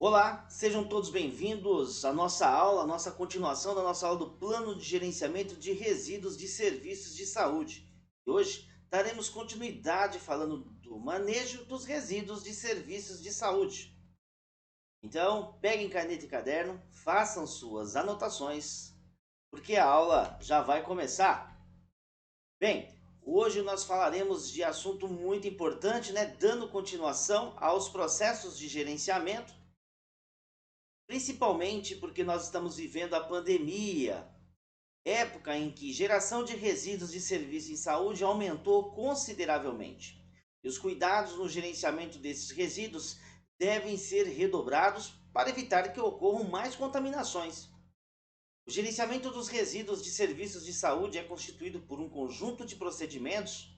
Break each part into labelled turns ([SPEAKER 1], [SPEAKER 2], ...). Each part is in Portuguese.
[SPEAKER 1] Olá, sejam todos bem-vindos à nossa aula, à nossa continuação da nossa aula do Plano de Gerenciamento de Resíduos de Serviços de Saúde. E hoje daremos continuidade falando do manejo dos resíduos de serviços de saúde. Então, peguem caneta e caderno, façam suas anotações, porque a aula já vai começar. Bem, hoje nós falaremos de assunto muito importante, dando continuação aos processos de gerenciamento. Principalmente porque nós estamos vivendo a pandemia, época em que geração de resíduos de serviço em saúde aumentou consideravelmente. E os cuidados no gerenciamento desses resíduos devem ser redobrados para evitar que ocorram mais contaminações. O gerenciamento dos resíduos de serviços de saúde é constituído por um conjunto de procedimentos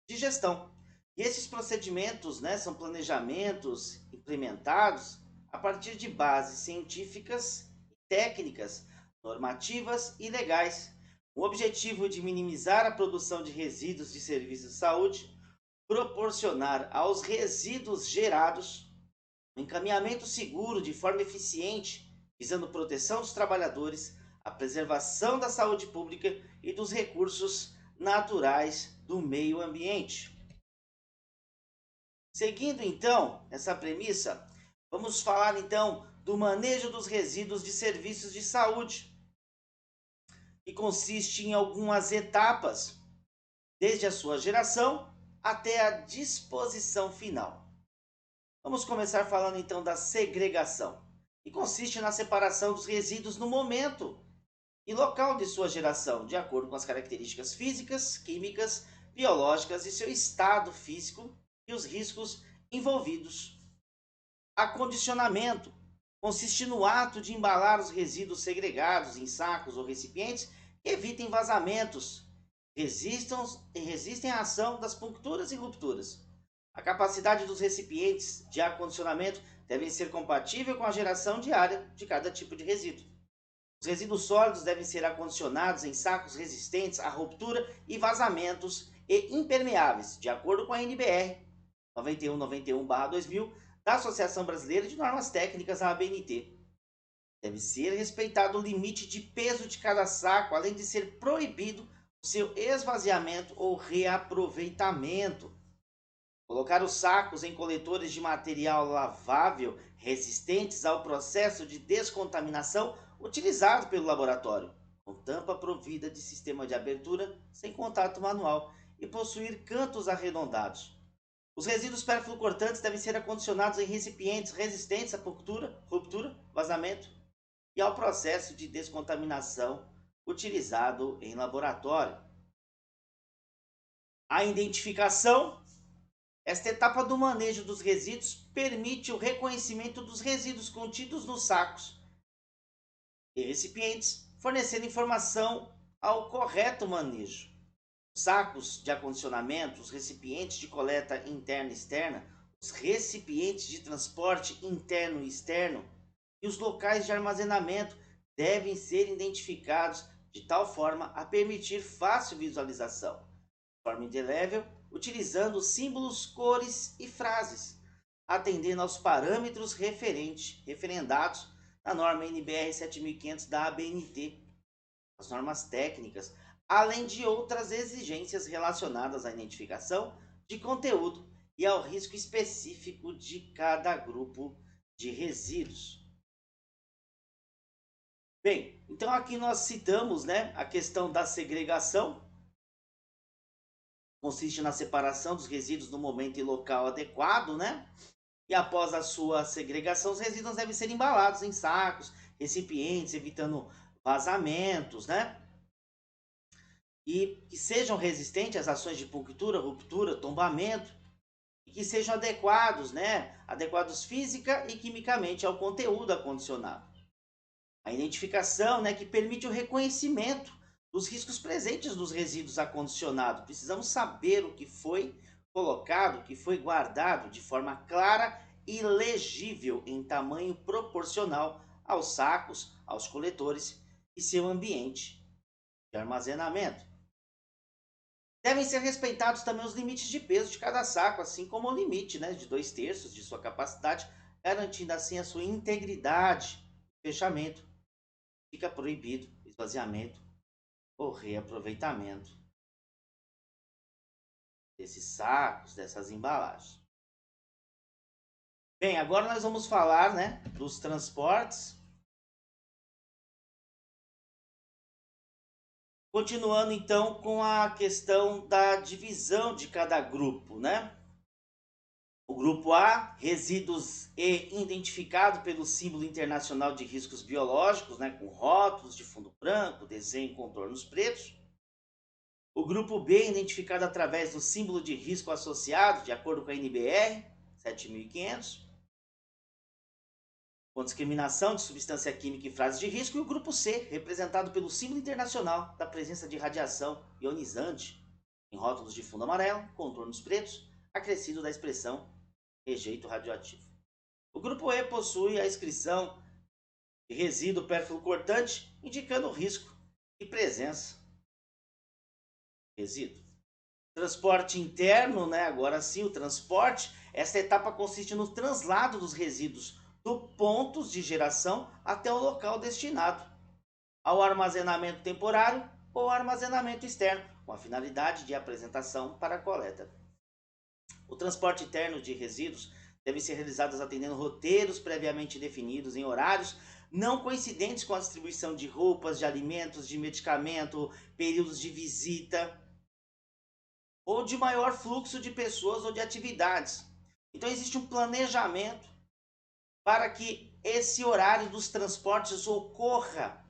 [SPEAKER 1] de gestão. E esses procedimentos, são planejamentos implementados a partir de bases científicas, técnicas, normativas e legais, com o objetivo de minimizar a produção de resíduos de serviços de saúde, proporcionar aos resíduos gerados um encaminhamento seguro de forma eficiente, visando proteção dos trabalhadores, a preservação da saúde pública e dos recursos naturais do meio ambiente. Seguindo então essa premissa, vamos falar então do manejo dos resíduos de serviços de saúde, que consiste em algumas etapas, desde a sua geração até a disposição final. Vamos começar falando então da segregação, que consiste na separação dos resíduos no momento e local de sua geração, de acordo com as características físicas, químicas, biológicas e seu estado físico e os riscos envolvidos. Acondicionamento consiste no ato de embalar os resíduos segregados em sacos ou recipientes que evitem vazamentos, resistem à ação das puncturas e rupturas. A capacidade dos recipientes de acondicionamento deve ser compatível com a geração diária de cada tipo de resíduo. Os resíduos sólidos devem ser acondicionados em sacos resistentes à ruptura e vazamentos e impermeáveis, de acordo com a NBR 9191/2000 da Associação Brasileira de Normas Técnicas, a ABNT. Deve ser respeitado o limite de peso de cada saco, além de ser proibido o seu esvaziamento ou reaproveitamento. Colocar os sacos em coletores de material lavável resistentes ao processo de descontaminação utilizado pelo laboratório, com tampa provida de sistema de abertura sem contato manual e possuir cantos arredondados. Os resíduos perfluocortantes devem ser acondicionados em recipientes resistentes à ruptura, vazamento e ao processo de descontaminação utilizado em laboratório. A identificação. Esta etapa do manejo dos resíduos permite o reconhecimento dos resíduos contidos nos sacos e recipientes, fornecendo informação ao correto manejo. Sacos de acondicionamento, os recipientes de coleta interna e externa, os recipientes de transporte interno e externo e os locais de armazenamento devem ser identificados de tal forma a permitir fácil visualização, de forma indelével, utilizando símbolos, cores e frases, atendendo aos parâmetros referendados na norma NBR 7500 da ABNT, as normas técnicas, além de outras exigências relacionadas à identificação de conteúdo e ao risco específico de cada grupo de resíduos. Bem, então aqui nós citamos, a questão da segregação, consiste na separação dos resíduos no momento e local adequado, E após a sua segregação, os resíduos devem ser embalados em sacos, recipientes, evitando vazamentos, E que sejam resistentes às ações de punctura, ruptura, tombamento, e que sejam adequados, Adequados física e quimicamente ao conteúdo acondicionado. A identificação, que permite o reconhecimento dos riscos presentes nos resíduos acondicionados. Precisamos saber o que foi colocado, o que foi guardado de forma clara e legível em tamanho proporcional aos sacos, aos coletores e seu ambiente de armazenamento. Devem ser respeitados também os limites de peso de cada saco, assim como o limite de 2/3 de sua capacidade garantindo assim a sua integridade. Fechamento. Fica proibido o esvaziamento ou reaproveitamento desses sacos, dessas embalagens. Bem, agora nós vamos falar, né, dos transportes. Continuando então com a questão da divisão de cada grupo, né? O grupo A, resíduos identificado pelo símbolo internacional de riscos biológicos, né, com rótulos de fundo branco, desenho em contornos pretos. O grupo B, identificado através do símbolo de risco associado, de acordo com a NBR 7500, com discriminação de substância química e frases de risco. E o grupo C, representado pelo símbolo internacional da presença de radiação ionizante em rótulos de fundo amarelo, contornos pretos, acrescido da expressão rejeito radioativo. O grupo E possui a inscrição de resíduo pérfluo cortante, indicando o risco e presença de resíduo. Transporte interno, né? Agora sim, o transporte. Esta etapa consiste no translado dos resíduos do pontos de geração até o local destinado, ao armazenamento temporário ou armazenamento externo, com a finalidade de apresentação para a coleta. O transporte interno de resíduos deve ser realizado atendendo roteiros previamente definidos em horários não coincidentes com a distribuição de roupas, de alimentos, de medicamento, períodos de visita ou de maior fluxo de pessoas ou de atividades. Então existe um planejamento para que esse horário dos transportes ocorra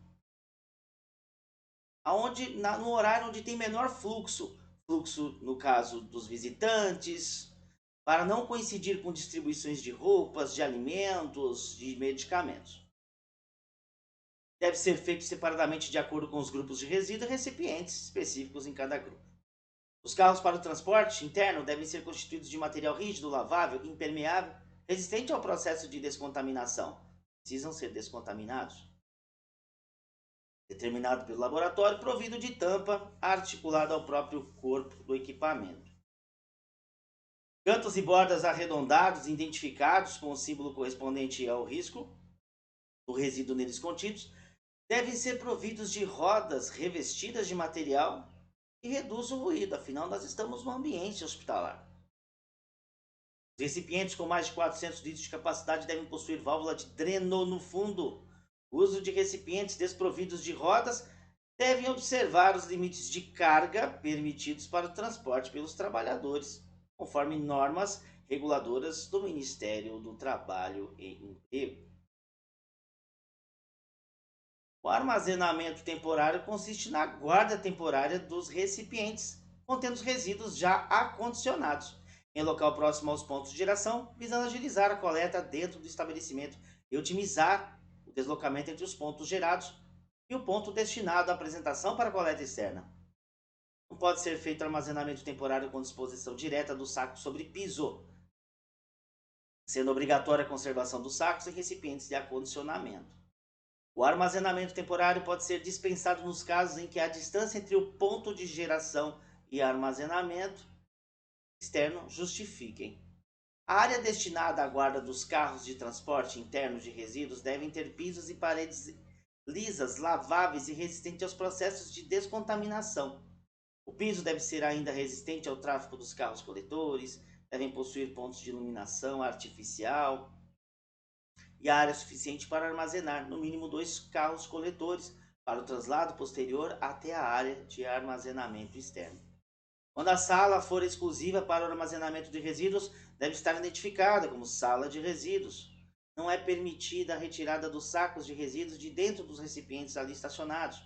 [SPEAKER 1] no horário onde tem menor fluxo. Fluxo, no caso dos visitantes, para não coincidir com distribuições de roupas, de alimentos, de medicamentos. Deve ser feito separadamente de acordo com os grupos de resíduo e recipientes específicos em cada grupo. Os carros para o transporte interno devem ser constituídos de material rígido, lavável, impermeável, resistente ao processo de descontaminação. Precisam ser descontaminados. Determinado pelo laboratório, provido de tampa articulada ao próprio corpo do equipamento. Cantos e bordas arredondados, identificados com o símbolo correspondente ao risco do resíduo neles contidos, devem ser providos de rodas revestidas de material que reduz o ruído, afinal nós estamos no ambiente hospitalar. Os recipientes com mais de 400 litros de capacidade devem possuir válvula de dreno no fundo. O uso de recipientes desprovidos de rodas devem observar os limites de carga permitidos para o transporte pelos trabalhadores, conforme normas reguladoras do Ministério do Trabalho e Emprego. O armazenamento temporário consiste na guarda temporária dos recipientes contendo os resíduos já acondicionados em local próximo aos pontos de geração, visando agilizar a coleta dentro do estabelecimento e otimizar o deslocamento entre os pontos gerados e o ponto destinado à apresentação para a coleta externa. Não pode ser feito armazenamento temporário com disposição direta do saco sobre piso, sendo obrigatória a conservação dos sacos em recipientes de acondicionamento. O armazenamento temporário pode ser dispensado nos casos em que a distância entre o ponto de geração e armazenamento externo justifiquem. A área destinada à guarda dos carros de transporte interno de resíduos devem ter pisos e paredes lisas, laváveis e resistentes aos processos de descontaminação. O piso deve ser ainda resistente ao tráfego dos carros coletores, devem possuir pontos de iluminação artificial e área suficiente para armazenar no mínimo 2 carros coletores para o traslado posterior até a área de armazenamento externo. Quando a sala for exclusiva para o armazenamento de resíduos, deve estar identificada como sala de resíduos. Não é permitida a retirada dos sacos de resíduos de dentro dos recipientes ali estacionados.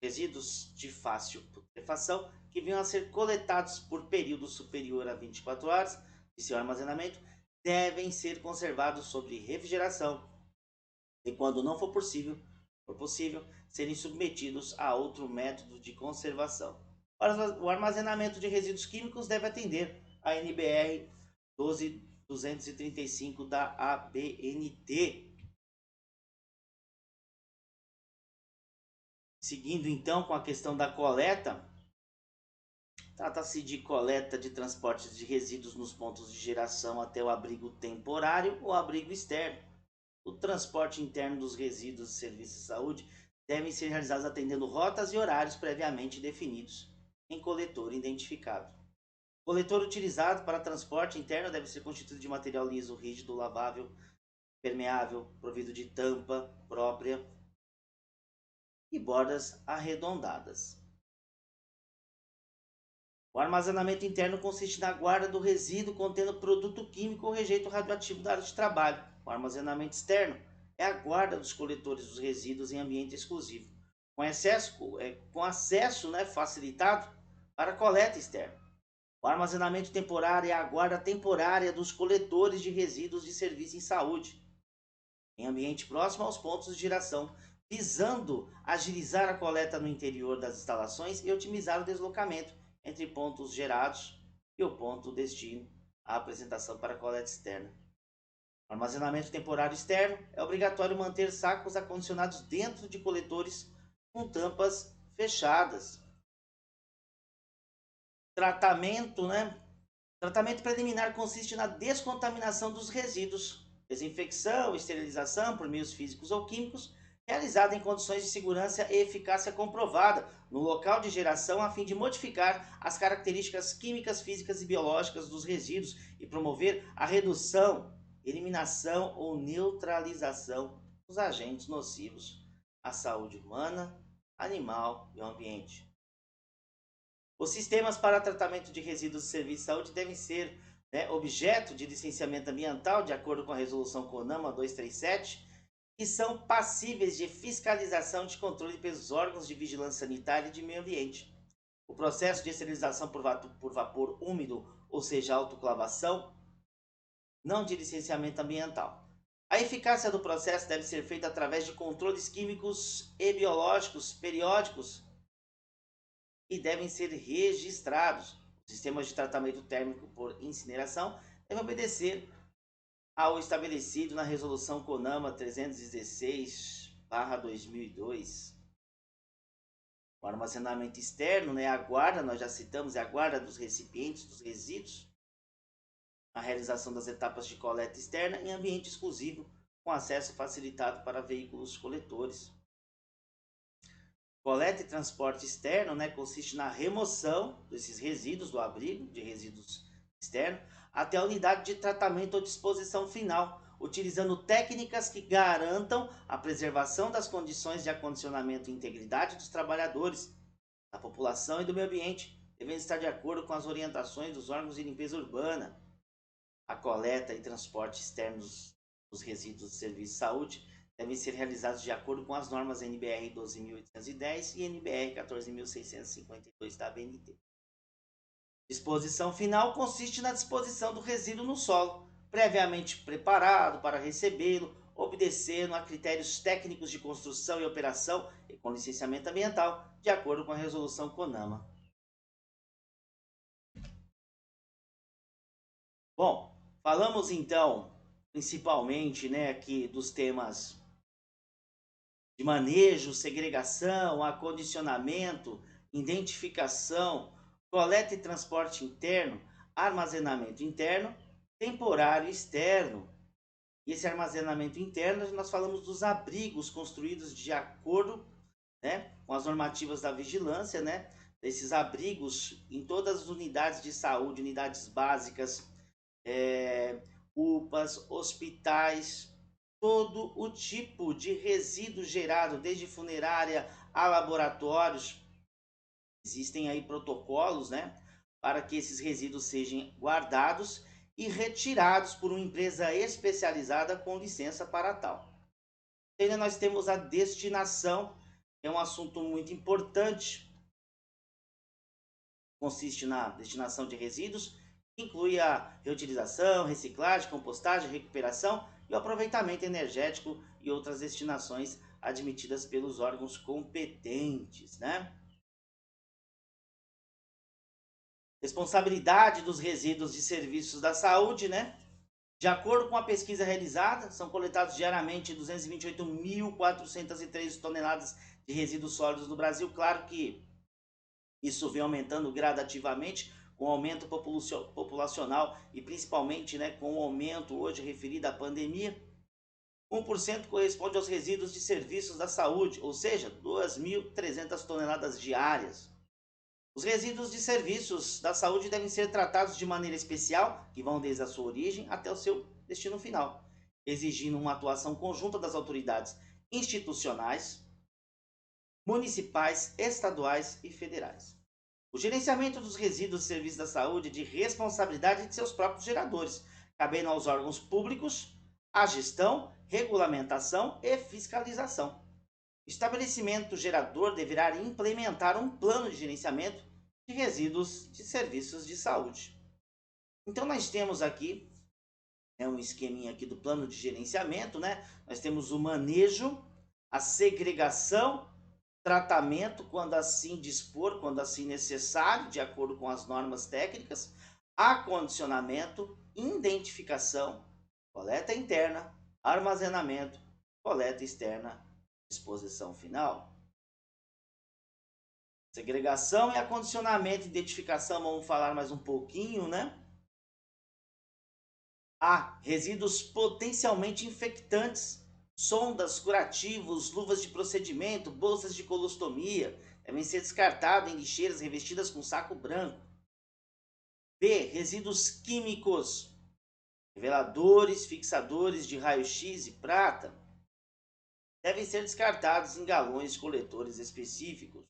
[SPEAKER 1] Resíduos de fácil putrefação que venham a ser coletados por período superior a 24 horas de seu armazenamento devem ser conservados sob refrigeração e, quando não for possível, serem submetidos a outro método de conservação. O armazenamento de resíduos químicos deve atender a NBR 12235 da ABNT. Seguindo então com a questão da coleta, Trata-se de coleta de transportes de resíduos nos pontos de geração até o abrigo temporário ou abrigo externo. O transporte interno dos resíduos de serviços de saúde devem ser realizados atendendo rotas e horários previamente definidos em coletor identificado. O coletor utilizado para transporte interno deve ser constituído de material liso, rígido, lavável, permeável, provido de tampa própria e bordas arredondadas. O armazenamento interno consiste na guarda do resíduo contendo produto químico ou rejeito radioativo da área de trabalho. O armazenamento externo é a guarda dos coletores dos resíduos em ambiente exclusivo, com acesso facilitado para a coleta externa. O armazenamento temporário é a guarda temporária dos coletores de resíduos de serviço em saúde, em ambiente próximo aos pontos de geração, visando agilizar a coleta no interior das instalações e otimizar o deslocamento entre pontos gerados e o ponto destino, a apresentação para a coleta externa. No armazenamento temporário externo, é obrigatório manter sacos acondicionados dentro de coletores com tampas fechadas. Tratamento preliminar consiste na descontaminação dos resíduos, desinfecção, esterilização por meios físicos ou químicos, realizada em condições de segurança e eficácia comprovada no local de geração a fim de modificar as características químicas, físicas e biológicas dos resíduos e promover a redução, eliminação ou neutralização dos agentes nocivos à saúde humana, animal e ao ambiente. Os sistemas para tratamento de resíduos de serviço de saúde devem ser objeto de licenciamento ambiental, de acordo com a resolução CONAMA 237, que são passíveis de fiscalização de controle pelos órgãos de vigilância sanitária e de meio ambiente. O processo de esterilização por vapor úmido, ou seja, autoclavação, não de licenciamento ambiental. A eficácia do processo deve ser feita através de controles químicos e biológicos periódicos e devem ser registrados. Os sistemas de tratamento térmico por incineração devem obedecer ao estabelecido na resolução CONAMA 316/2002. O armazenamento externo, a guarda, nós já citamos, é a guarda dos recipientes, dos resíduos, a realização das etapas de coleta externa em ambiente exclusivo, com acesso facilitado para veículos coletores. Coleta e transporte externo consiste na remoção desses resíduos do abrigo de resíduos externos até a unidade de tratamento ou disposição final, utilizando técnicas que garantam a preservação das condições de acondicionamento e integridade dos trabalhadores, da população e do meio ambiente, devendo estar de acordo com as orientações dos órgãos de limpeza urbana. A coleta e transporte externos dos resíduos de serviço de saúde devem ser realizados de acordo com as normas NBR 12.810 e NBR 14.652 da ABNT. Disposição final consiste na disposição do resíduo no solo, previamente preparado para recebê-lo, obedecendo a critérios técnicos de construção e operação e com licenciamento ambiental, de acordo com a resolução CONAMA. Bom, falamos então principalmente aqui dos temas de manejo, segregação, acondicionamento, identificação, coleta e transporte interno, armazenamento interno, temporário externo. E esse armazenamento interno, nós falamos dos abrigos construídos de acordo com as normativas da vigilância, desses abrigos em todas as unidades de saúde, unidades básicas, UPAs, hospitais, todo o tipo de resíduo gerado, desde funerária a laboratórios. Existem aí protocolos, para que esses resíduos sejam guardados e retirados por uma empresa especializada com licença para tal. Ainda nós temos a destinação, que é um assunto muito importante. Consiste na destinação de resíduos, que inclui a reutilização, reciclagem, compostagem, recuperação e o aproveitamento energético e outras destinações admitidas pelos órgãos competentes, Responsabilidade dos resíduos de serviços da saúde, De acordo com a pesquisa realizada, são coletados diariamente 228.403 toneladas de resíduos sólidos no Brasil. Claro que Isso vem aumentando gradativamente com o aumento populacional e principalmente, né, com o aumento hoje referido à pandemia. 1% corresponde aos resíduos de serviços da saúde, ou seja, 2.300 toneladas diárias. Os resíduos de serviços da saúde devem ser tratados de maneira especial, que vão desde a sua origem até o seu destino final, exigindo uma atuação conjunta das autoridades institucionais, municipais, estaduais e federais. O gerenciamento dos resíduos de serviços da saúde é de responsabilidade de seus próprios geradores, cabendo aos órgãos públicos a gestão, regulamentação e fiscalização. O estabelecimento gerador deverá implementar um plano de gerenciamento de resíduos de serviços de saúde. Então nós temos aqui um esqueminha aqui do plano de gerenciamento, né? Nós temos o manejo, a segregação, tratamento quando assim dispor, quando assim necessário, de acordo com as normas técnicas, acondicionamento, identificação, coleta interna, armazenamento, coleta externa, disposição final. Segregação e acondicionamento, identificação, vamos falar mais um pouquinho, né? A. Resíduos potencialmente infectantes, sondas, curativos, luvas de procedimento, bolsas de colostomia, devem ser descartados em lixeiras revestidas com saco branco. B. Resíduos químicos, reveladores, fixadores de raio-x e prata, devem ser descartados em galões coletores específicos.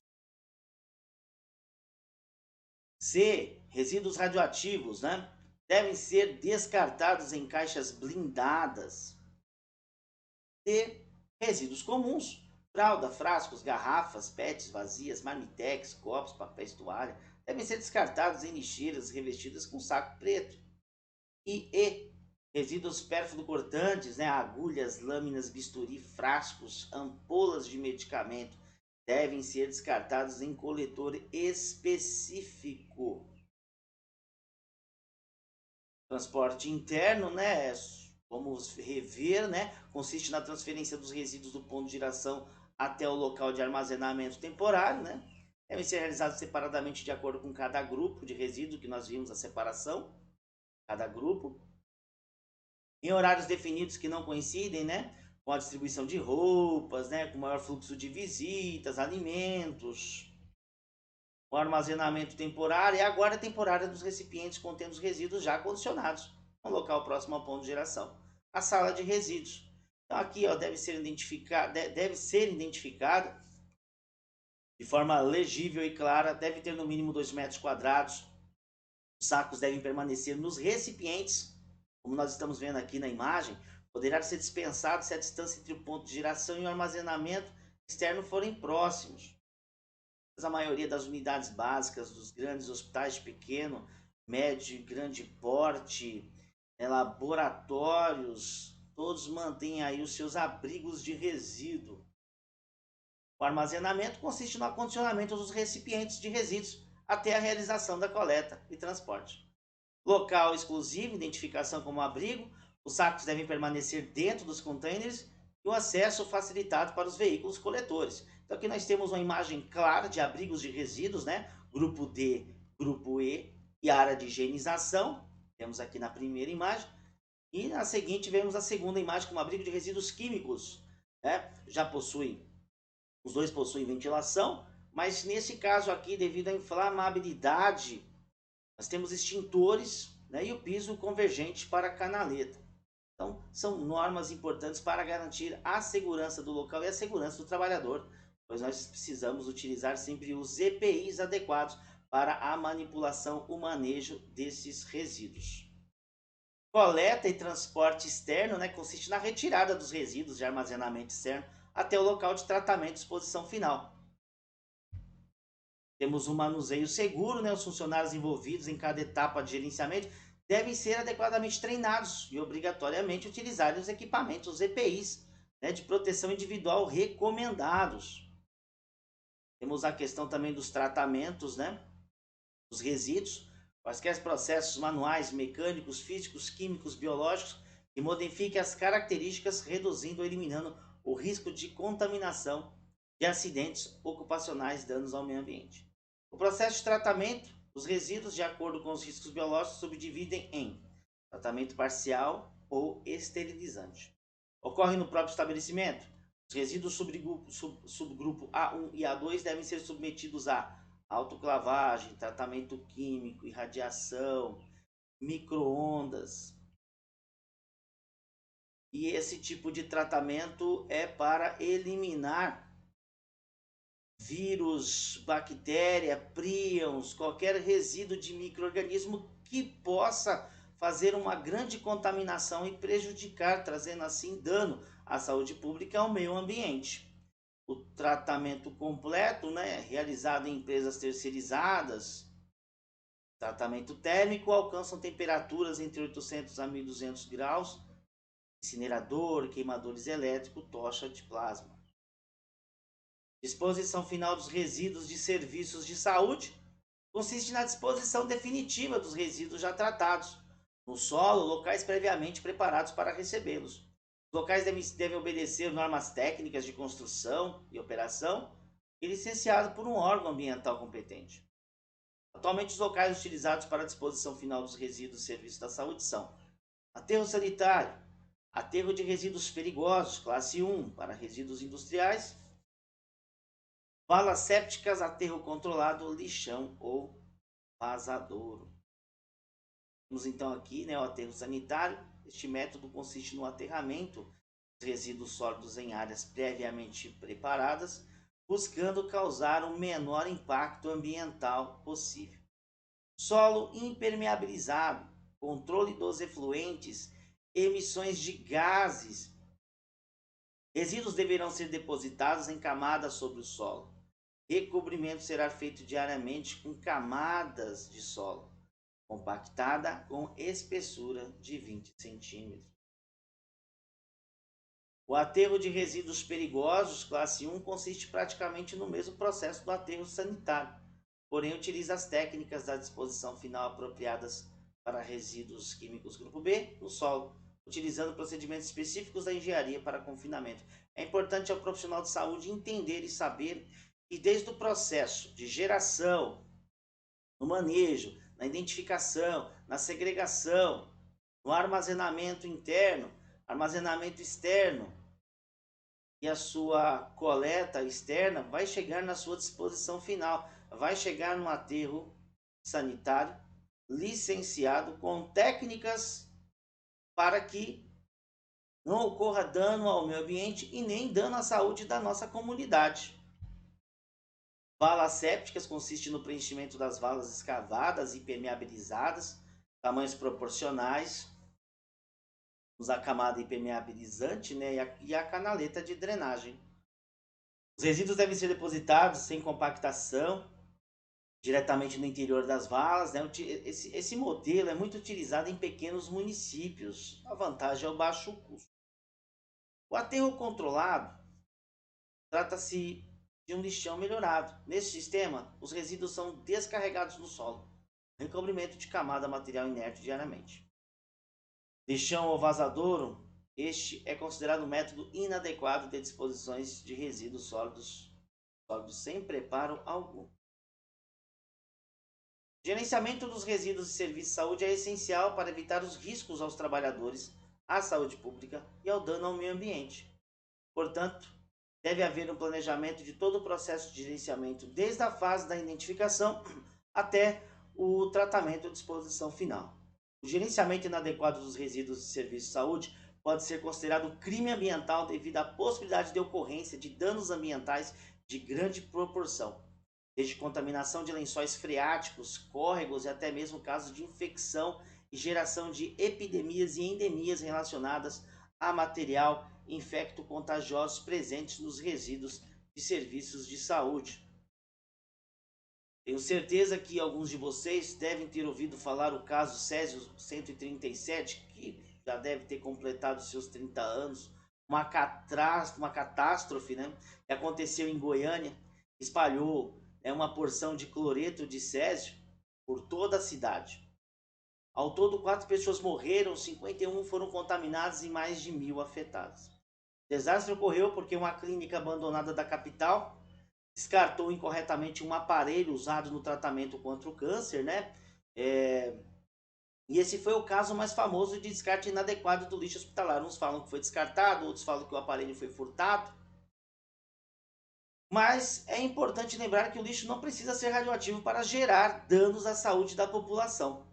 [SPEAKER 1] C. Resíduos radioativos, né? Devem ser descartados em caixas blindadas. D. Resíduos comuns, fralda, frascos, garrafas, pets vazias, marmitex, copos, papéis, toalha, devem ser descartados em lixeiras revestidas com saco preto. E. Resíduos pérfido-cortantes, né? Agulhas, lâminas, bisturi, frascos, ampolas de medicamento, devem ser descartados em coletor específico. Transporte interno, né? Vamos rever, né? Consiste na transferência dos resíduos do ponto de geração até o local de armazenamento temporário, né? Devem ser realizados separadamente de acordo com cada grupo de resíduo, que nós vimos a separação, cada grupo. Em horários definidos que não coincidem, né? Com a distribuição de roupas, né? Com maior fluxo de visitas, alimentos. O armazenamento temporário e a guarda temporária dos recipientes contendo os resíduos já condicionados no local próximo ao ponto de geração. A sala de resíduos. Então aqui ó, deve ser identificado de forma legível e clara, deve ter no mínimo 2 metros quadrados. Os sacos devem permanecer nos recipientes, como nós estamos vendo aqui na imagem, poderá ser dispensado se a distância entre o ponto de geração e o armazenamento externo forem próximos. A maioria das unidades básicas dos grandes hospitais de pequeno, médio e grande porte, laboratórios, todos mantêm aí os seus abrigos de resíduo. O armazenamento consiste no acondicionamento dos recipientes de resíduos até a realização da coleta e transporte. Local exclusivo, identificação como abrigo, os sacos devem permanecer dentro dos containers e o acesso facilitado para os veículos coletores. Então aqui nós temos uma imagem clara de abrigos de resíduos, né? Grupo D, grupo E e área de higienização. Temos aqui na primeira imagem. E na seguinte vemos a segunda imagem com um abrigo de resíduos químicos, né? Os dois possuem ventilação, mas nesse caso aqui, devido à inflamabilidade, nós temos extintores, né? E o piso convergente para a canaleta. Então, são normas importantes para garantir a segurança do local e a segurança do trabalhador, pois nós precisamos utilizar sempre os EPIs adequados para a manipulação, o manejo desses resíduos. Coleta e transporte externo, né, consiste na retirada dos resíduos de armazenamento externo até o local de tratamento e disposição final. Temos um manuseio seguro, né, os funcionários envolvidos em cada etapa de gerenciamento devem ser adequadamente treinados e obrigatoriamente utilizarem os equipamentos, os EPIs, né, de proteção individual recomendados. Temos a questão também dos tratamentos, né, dos resíduos, quaisquer processos manuais, mecânicos, físicos, químicos, biológicos, que modifiquem as características, reduzindo ou eliminando o risco de contaminação, de acidentes ocupacionais, danos ao meio ambiente. O processo de tratamento dos resíduos, de acordo com os riscos biológicos, subdividem em tratamento parcial ou esterilizante. Ocorre no próprio estabelecimento. Os resíduos subgrupo A1 e A2 devem ser submetidos a autoclavagem, tratamento químico, irradiação, micro-ondas. E esse tipo de tratamento é para eliminar vírus, bactéria, príons, qualquer resíduo de micro-organismo que possa fazer uma grande contaminação e prejudicar, trazendo assim dano à saúde pública e ao meio ambiente. O tratamento completo, realizado em empresas terceirizadas, tratamento térmico, alcançam temperaturas entre 800 a 1200 graus, incinerador, queimadores elétricos, tocha de plasma. Disposição final dos resíduos de serviços de saúde consiste na disposição definitiva dos resíduos já tratados no solo, locais previamente preparados para recebê-los. Os locais devem obedecer normas técnicas de construção e operação e licenciado por um órgão ambiental competente. Atualmente, os locais utilizados para a disposição final dos resíduos de serviços da saúde são aterro sanitário, aterro de resíduos perigosos, classe 1, para resíduos industriais, valas sépticas, aterro controlado, lixão ou vazadouro. Temos então aqui o aterro sanitário. Este método consiste no aterramento dos resíduos sólidos em áreas previamente preparadas, buscando causar o menor impacto ambiental possível. Solo impermeabilizado, controle dos efluentes, emissões de gases. Resíduos deverão ser depositados em camadas sobre o solo. Recobrimento será feito diariamente com camadas de solo, compactada com espessura de 20 centímetros. O aterro de resíduos perigosos, classe 1, consiste praticamente no mesmo processo do aterro sanitário, porém utiliza as técnicas da disposição final apropriadas para resíduos químicos grupo B no solo, utilizando procedimentos específicos da engenharia para confinamento. É importante ao profissional de saúde entender e saber que desde o processo de geração, no manejo, na identificação, na segregação, no armazenamento interno, armazenamento externo e a sua coleta externa, vai chegar na sua disposição final, vai chegar no aterro sanitário licenciado com técnicas para que não ocorra dano ao meio ambiente e nem dano à saúde da nossa comunidade. Valas sépticas consiste no preenchimento das valas escavadas e permeabilizadas, tamanhos proporcionais, usa a camada impermeabilizante e a canaleta de drenagem. Os resíduos devem ser depositados sem compactação, diretamente no interior das valas. Esse modelo é muito utilizado em pequenos municípios. A vantagem é o baixo custo. O aterro controlado trata-se de um lixão melhorado. Nesse sistema, os resíduos são descarregados no solo, recobrimento de camada material inerte diariamente. Lixão ou vazadouro, este é considerado um método inadequado de disposições de resíduos sólidos sem preparo algum. Gerenciamento dos resíduos de serviço de saúde é essencial para evitar os riscos aos trabalhadores, à saúde pública e ao dano ao meio ambiente. Portanto, deve haver um planejamento de todo o processo de gerenciamento, desde a fase da identificação até o tratamento e disposição final. O gerenciamento inadequado dos resíduos de serviço de saúde pode ser considerado crime ambiental devido à possibilidade de ocorrência de danos ambientais de grande proporção, desde contaminação de lençóis freáticos, córregos e até mesmo casos de infecção e geração de epidemias e endemias relacionadas a material infecto-contagiosos presentes nos resíduos de serviços de saúde. Tenho certeza que alguns de vocês devem ter ouvido falar o caso Césio 137, que já deve ter completado seus 30 anos, uma catástrofe, que aconteceu em Goiânia, espalhou uma porção de cloreto de césio por toda a cidade. Ao todo, 4 pessoas morreram, 51 foram contaminadas e mais de 1.000 afetadas. O desastre ocorreu porque uma clínica abandonada da capital descartou incorretamente um aparelho usado no tratamento contra o câncer, né? E esse foi o caso mais famoso de descarte inadequado do lixo hospitalar. Uns falam que foi descartado, outros falam que o aparelho foi furtado. Mas é importante lembrar que o lixo não precisa ser radioativo para gerar danos à saúde da população.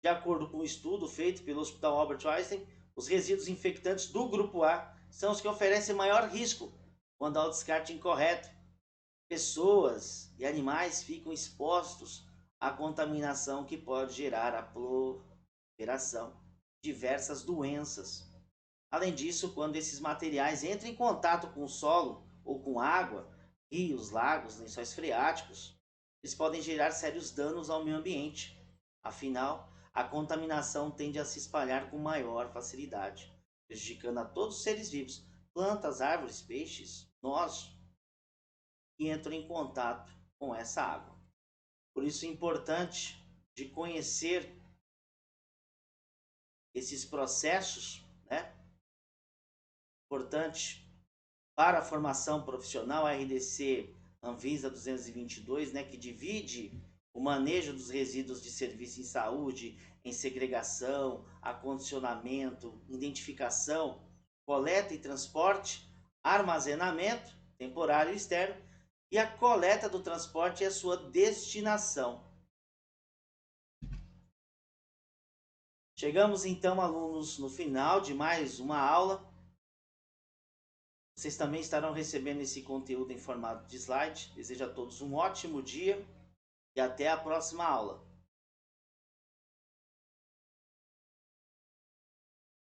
[SPEAKER 1] De acordo com um estudo feito pelo Hospital Albert Einstein, os resíduos infectantes do grupo A são os que oferecem maior risco quando há o descarte incorreto. Pessoas e animais ficam expostos à contaminação que pode gerar a proliferação de diversas doenças. Além disso, quando esses materiais entram em contato com o solo ou com água, rios, lagos, lençóis freáticos, eles podem gerar sérios danos ao meio ambiente. Afinal, a contaminação tende a se espalhar com maior facilidade, prejudicando a todos os seres vivos, plantas, árvores, peixes, nós, que entram em contato com essa água. Por isso é importante de conhecer esses processos, né? Importante para a formação profissional, a RDC Anvisa 222, né, que divide o manejo dos resíduos de serviço em saúde em segregação, acondicionamento, identificação, coleta e transporte, armazenamento temporário e externo, e a coleta do transporte e a sua destinação. Chegamos então, alunos, no final de mais uma aula. Vocês também estarão recebendo esse conteúdo em formato de slide. Desejo a todos um ótimo dia e até a próxima aula.